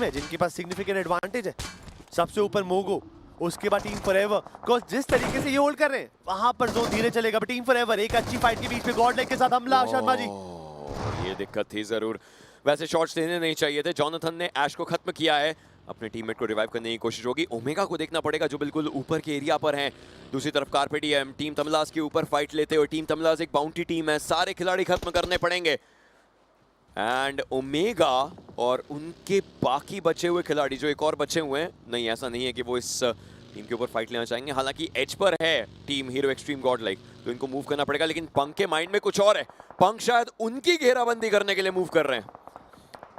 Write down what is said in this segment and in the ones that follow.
Team है जिनके पास significant advantage है। सबसे ऊपर मोगो, उसके बाद टीम फॉरएवर। बिकॉज जिस तरीके से ये होल्ड कर रहे हैं वहां पर जोन धीरे चलेगा, बट टीम फॉरएवर एक अच्छी फाइट के बीच में गॉड लेग के साथ हमला। शर्मा जी ये दिक्कत थी जरूर, वैसे शॉट्स लेने नहीं चाहिए थे। जॉनथन ने ऐश को खत्म किया है, अपने टीममेट को रिवाइव करने की कोशिश होगी। ओमेगा को देखना पड़ेगा जो बिल्कुल ऊपर के एरिया पर हैं। दूसरी तरफ कार्पे डीएम टीम तमलास के ऊपर फाइट लेते हुए, टीम तमलास एक बाउंटी टीम है, सारे खिलाड़ी खत्म करने पड़ेंगे। एंड ओमेगा और उनके बाकी बचे हुए खिलाड़ी जो एक और बचे हुए हैं, नहीं ऐसा नहीं है कि वो इस टीम के ऊपर फाइट लेना चाहेंगे। हालांकि एज पर है team hero extreme God like, तो इनको मूव करना पड़ेगा। लेकिन पंक के माइंड में कुछ और है, पंक शायद उनकी घेराबंदी करने के लिए मूव कर रहे हैं।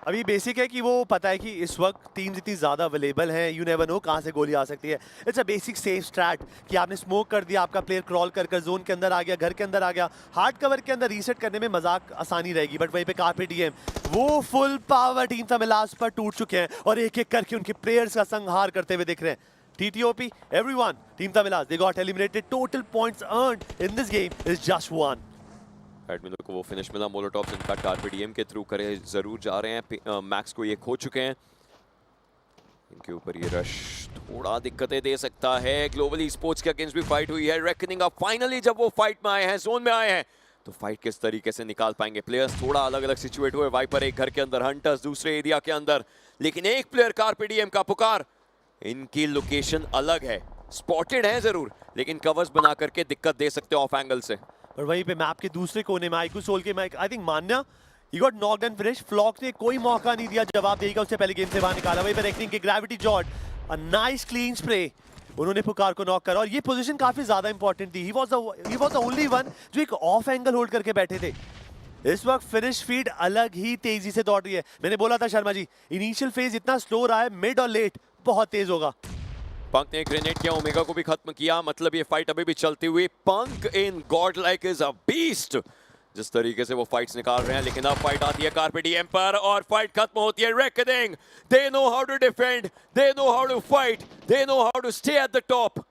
अभी बेसिक है कि वो पता है कि इस वक्त टीम जितनी ज्यादा अवेलेबल है, यू नेवर नो कहां से गोली आ सकती है। It's a basic safe straight कि आपने स्मोक कर दिया, आपका प्लेयर क्रॉल कर जोन के अंदर आ गया, घर के अंदर आ गया, हार्ड कवर के अंदर रीसेट करने में मजाक आसानी रहेगी। बट वहीं पे कार्पे डीएम वो फुल पावर टीम तमिलास पर टूट चुके हैं और एक एक करके उनके प्लेयर्स का संहार करते हुए दिख रहे हैं। TTOP, everyone, Team Tamilas, they got eliminated. Total points earned in this game is just 1. एडमिनो को वो फिनिश मिला, मोलोटॉव्स इनका कार्पे डीएम के थ्रू करे जरूर जा रहे हैं। मैक्स को ये खो चुके हैं, इनके ऊपर ये रश थोड़ा दिक्कतें दे सकता है। ग्लोबली स्पोर्ट्स के अगेंस्ट भी फाइट हुई है, रेकनिंग अब फाइनली जब वो फाइट में आए हैं, जोन में आए हैं, तो फाइट किस तरीके से निकाल पाएंगे। प्लेयर्स थोड़ा अलग अलग सिचुएट हुए, वाइपर एक घर के अंदर, हंटर्स दूसरे एरिया के अंदर, लेकिन एक प्लेयर कार्पे डीएम का पुकार, इनकी लोकेशन अलग है, स्पॉटेड है जरूर, लेकिन कवर्स बना करके दिक्कत दे सकते हैं ऑफ एंगल से। और वहीं पे मैप के दूसरे कोने में आइकू सोल के I think Manya he got knocked and finish. फ्लॉक ने कोई मौका नहीं दिया जवाब देगा, उससे पहले गेम से बाहर निकाला। वहीं पे रेकनिंग के ग्रेविटी जॉर्ड, अ नाइस क्लीन स्प्रे, उन्होंने पुकार को नॉक करा। और ये पोजीशन काफी ज्यादा इंपॉर्टेंट थी। He was the only one जो एक ऑफ एंगल होल्ड करके बैठे थे। इस वक्त फिनिश फीड अलग ही तेजी से दौड़ रही है। मैंने बोला था शर्मा जी, इनिशियल फेज इतना स्लो रहा है, मिड और लेट बहुत तेज होगा। पंक ने ग्रेनेड किया, ओमेगा को भी खत्म किया, मतलब ये फाइट अभी भी चलती हुई। Punk in god like is a beast, जिस तरीके से वो फाइट्स निकाल रहे हैं। लेकिन अब फाइट आती है कार्पे डीएम पर और फाइट खत्म होती है। Reckoning, they know how to defend, they know how to fight, they know how to stay at the top.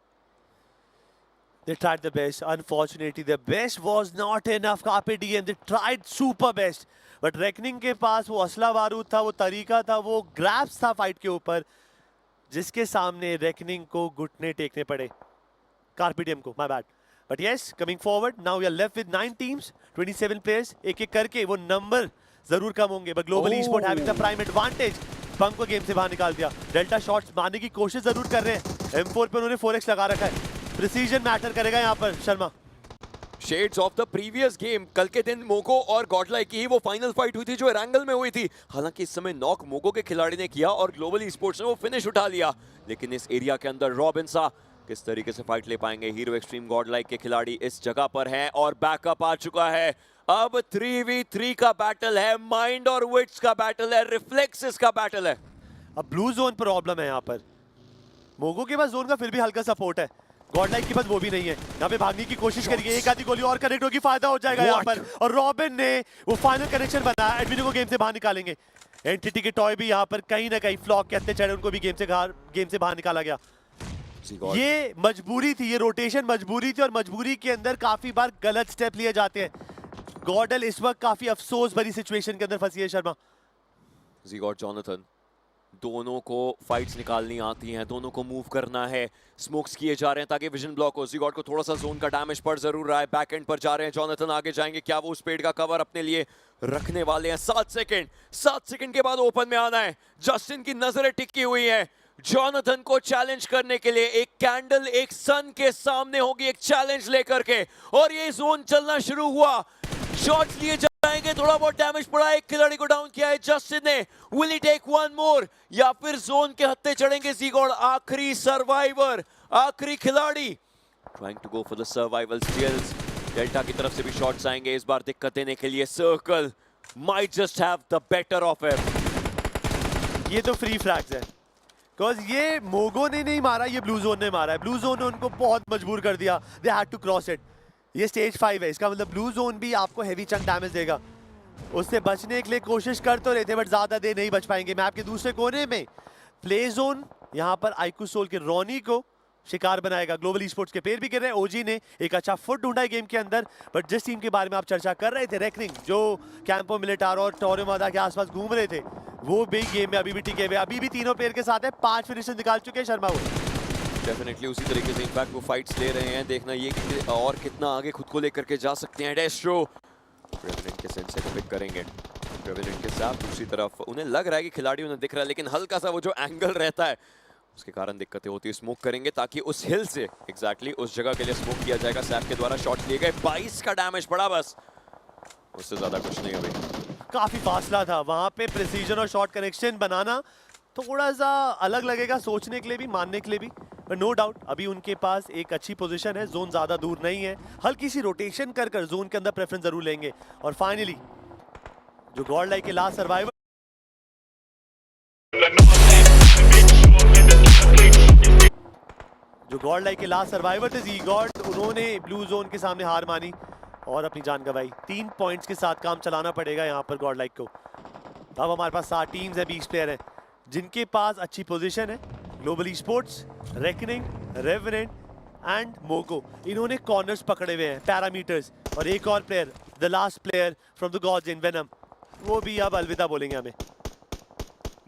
They tried their best. Unfortunately, their best was not enough. Carpe diem, they tried super best. But Reckoning के पास वो असला बारूद था, वो तरीका था, वो grabs था फाइट के ऊपर, जिसके सामने Reckoning को घुटने टेकने पड़े। Carpe diem को, my bad. But yes, coming forward, now we are left with 9 teams, 27 players. एक-एक करके वो नंबर जरूर कम होंगे, but Global Esport having the prime advantage. पंक को गेम से बाहर निकाल दिया। डेल्टा शॉट्स मारने की कोशिश जरूर कर रहे हैं। M4 पे उन्होंने 4x लगा रखा है। प्रिसीजन मैटर करेगा यहाँ पर Sharma. Shades of the previous game, कल के दिन मोगो और गॉडलाइक की वो फाइनल फाइट हुई थी जो एरंगल में हुई थी। हालांकि इस समय नॉक मोगो के खिलाड़ी ने किया और ग्लोबल स्पोर्ट्स ने वो फिनिश उठा लिया। लेकिन इस एरिया के अंदर रॉबिन्सा किस तरीके से फाइट ले पाएंगे। हीरो एक्सट्रीम गॉडलाइक के खिलाड़ी इस जगह पर हैं और बैकअप आ चुका है। अब 3v3 का बैटल है, माइंड और विट्स का बैटल है, रिफ्लेक्सेस का बैटल है। अब ब्लू जोन प्रॉब्लम है यहाँ पर। मोगो के पास जोन का फिर भी हल्का सपोर्ट है, गॉडलाइक के पास वो भी नहीं है। यहाँ पे भागने की कोशिश करिए, एक आधी गोली और कनेक्ट होगी, फायदा हो जाएगा यहाँ पर। और रॉबिन ने वो फाइनल कनेक्शन बनाया, एडमिनो को गेम से बाहर निकालेंगे। एंटिटी के टॉय भी यहाँ पर कहीं ना कहीं फ्लॉक के अत्याचार, उनको भी गेम से बाहर निकाला गया। ये मजबूरी थी, ये रोटेशन मजबूरी थी, और मजबूरी के अंदर काफी बार गलत स्टेप लिए जाते हैं। गॉडल इस वक्त काफी अफसोस भरी सिचुएशन के अंदर फंसी है शर्मा। ज़ीगॉट जॉनथन, दोनों को फाइट्स निकालनी आती हैं, दोनों को मूव करना है। स्मोक्स किए जा रहे हैं ताकि विजन ब्लॉक हो। ज़ीगॉट को थोड़ा सा जोन का डैमेज पड़ जरूर रहा है। बैक एंड पर जा रहे हैं जॉनथन, आगे जाएंगे, क्या वो स्पेड का कवर अपने लिए रखने वाले हैं? 7 सेकंड के बाद ओपन में आना है। जस्टिन की नजरें टिकी हुई हैं जॉनथन को चैलेंज करने के लिए। एक कैंडल एक सन के सामने होगी, एक चैलेंज लेकर के, और ये जोन चलना शुरू हुआ। शॉट्स लिए जाएंगे, थोड़ा बहुत डैमेज पड़ा, एक खिलाड़ी को डाउन किया है जस्टिन ने। Will he take one more या फिर जोन के हत्थे चढ़ेंगे ज़ीगॉट? आखिरी सर्वाइवर, आखिरी खिलाड़ी, trying to go for the survival skills. Delta की तरफ से भी शॉट्स आएंगे, इस बार दिक्कत देने के लिए circle might just have the better of him. ये तो फ्री फ्रैग्स है, बिकॉज ये मोगो ने नहीं मारा, ये ब्लू जोन ने मारा है। ब्लू जोन ने उनको बहुत मजबूर कर दिया, they had to cross it. ये स्टेज 5 है, इसका मतलब ब्लू जोन भी आपको हेवी चंक डैमेज देगा। उससे बचने के लिए कोशिश कर तो रहे थे, बट ज्यादा देर नहीं बच पाएंगे। मैप के दूसरे कोने में प्ले जोन, यहाँ पर आइकू सोल के रोनी को शिकार बनाएगा। ग्लोबल स्पोर्ट्स के पेड़ भी गिर रहे हैं। ओजी ने एक अच्छा फुट ढूंढा है गेम के अंदर, बट जिस टीम के बारे में आप चर्चा कर रहे थे, रेकनिंग, जो कैंपो मिलिटार और टोरेमादा के आसपास घूम रहे थे, वो बिग गेम में अभी भी टिके हुए, अभी भी तीनों प्लेयर के साथ है, 5 फिनिशेस निकाल चुके हैं शर्मा वो। डेफिनेटली उसी तरीके से इनफैक्ट वो फाइट्स ले रहे हैं। देखना ये कि और कितना आगे खुद को लेकर के जा सकते हैं। डेस्ट्रो रेवेनेंट के सेंसे को पिक करेंगे। रेवेनेंट के साथ दूसरी तरफ उन्हें लग रहा है कि खिलाड़ी उन्हें दिख रहा है, लेकिन हल्का सा वो जो एंगल रहता है उसके कारण दिक्कतें होती है। स्मोक करेंगे ताकि उस हिल से एग्जैक्टली उस जगह के लिए स्मोक किया जाएगा। सैप के द्वारा शॉट लिए गए, 22 का डैमेज पड़ा, बस उससे ज्यादा कुछ नहीं। अभी काफी फासला था वहां पे, प्रिसीजन और शॉट कनेक्शन बनाना थोड़ा सा अलग लगेगा सोचने के लिए भी, मानने के लिए भी, पर नो डाउट अभी उनके पास एक अच्छी पोजीशन है, जोन ज्यादा दूर नहीं है, हल्की सी रोटेशन कर कर जोन के अंदर प्रेफरेंस जरूर लेंगे। और फाइनली जो गॉड लाइक के लास्ट सर्वाइवर थे ज़ीगॉड, उन्होंने ब्लू जोन के सामने हार मानी और अपनी जान गंवाई। 3 पॉइंट्स के साथ काम चलाना पड़ेगा यहाँ पर गॉड लाइक को। अब हमारे पास 7 टीम्स है, 20 प्लेयर हैं जिनके पास अच्छी पोजीशन है। Global esports, Reckoning, Revenant and Mogo, इन्होंने कॉर्नर्स पकड़े हुए हैं, पैरामीटर्स, और एक और player, the last player from the gods in venom, वो भी अब अलविदा बोलेंगे हमें।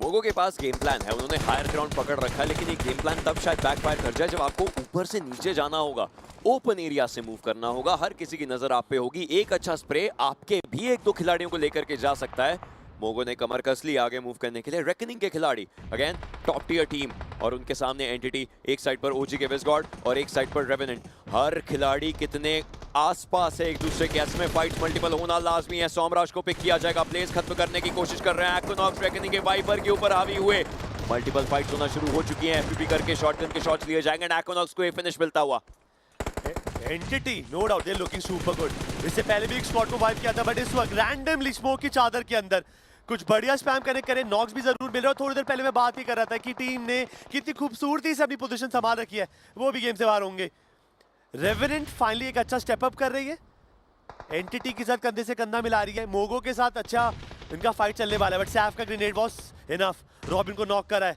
मोगो के पास गेम प्लान है, उन्होंने हायर ग्राउंड पकड़ रखा है, लेकिन ये गेम प्लान तब शायद बैकफायर कर जाए जब आपको ऊपर से नीचे जाना होगा, ओपन एरिया से मूव करना होगा, हर किसी की नजर आप पे होगी। एक अच्छा स्प्रे आपके भी 1-2 खिलाड़ियों को लेकर के जा सकता है। मोगो ने कमर कस ली आगे मूव करने के लिए। रेकनिंग के खिलाड़ी अगेन टॉप टियर टीम, और उनके सामने एंटिटी, एक साइड पर ओजी के विज़गार्ड और एक साइड पर रेवेनेंट। हर खिलाड़ी कितने आसपास है एक दूसरे के, ऐसे में फाइट मल्टीपल होना लाजमी है। सोमराज को पिक किया जाएगा, प्लेस खत्म करने की कोशिश कर रहे हैं एक्विनॉक्स। रेकनिंग के वाइपर के ऊपर हावी हुए, मल्टीपल फाइट्स होना शुरू हो चुकी हैं। एफपीपी करके शॉटगन के शॉट्स लिए जाएंगे, एक्विनॉक्स को ये फिनिश मिलता हुआ। Entity no doubt they are looking super good, इससे पहले भी एक स्क्वाड को वाइप किया था, बट इस वक्त रैंडमली स्मोक की चादर के अंदर कुछ बढ़िया स्पैम कनेक्ट करे, नॉक्स भी जरूर मिल रहा है। थोड़ी देर पहले मैं बात ही कर रहा था कि टीम ने कितनी खूबसूरती से अपनी पोजीशन संभाल रखी है, वो भी गेम से बाहर होंगे। रेवेनेंट फाइनली एक अच्छा स्टेप अप कर रही है, एंटिटी के साथ कंधे से कंधा मिला रही है। मोगो के साथ अच्छा इनका फाइट चलने वाला है, बट सैफ का ग्रेनेड वाज इनफ, रॉबिन को नॉक करा है।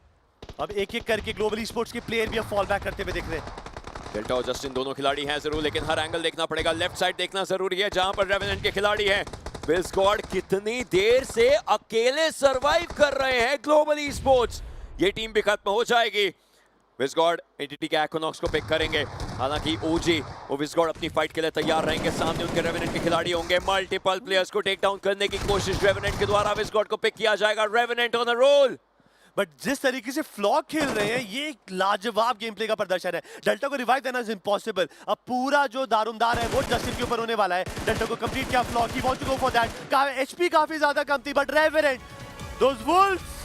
अब एक एक करके ग्लोबल ई-स्पोर्ट्स के प्लेयर भी अब फॉल बैक करते हुए दिख रहे हैं। डेल्टा और जस्टिन दोनों खिलाड़ी हैं जरूर, लेकिन हर एंगल देखना पड़ेगा। लेफ्ट साइड देखना जरूरी है जहां पर रेवेनेंट के खिलाड़ी हैं। विज़गार्ड कितनी देर से अकेले सरवाइव कर रहे हैं ग्लोबल ई-स्पोर्ट्स, ये टीम भी खत्म हो जाएगी। विज़गार्ड एंटिटी के एक्विनॉक्स को पिक करेंगे, हालांकि ओजी वो विज़गार्ड अपनी फाइट के लिए तैयार रहेंगे। सामने उनके रेवेनेंट के खिलाड़ी होंगे, मल्टीपल प्लेयर्स को टेक डाउन करने की कोशिश रेवेनेंट के द्वारा विज़गार्ड को पिक किया जाएगा। Revenant on a roll, but जिस तरीके से फ्लॉग खेल रहे हैं ये एक लाजवाब गेम प्ले का प्रदर्शन है। डेल्टा को रिवाइव देना इज इम्पॉसिबल, अब पूरा जो दारुमदार है वो जस्टिन के ऊपर होने वाला है। डेल्टा को कंप्लीट किया Flog, he wants to go for that, HP काफी ज्यादा कम थी, बट रेवेनेंट दोस वुल्व्स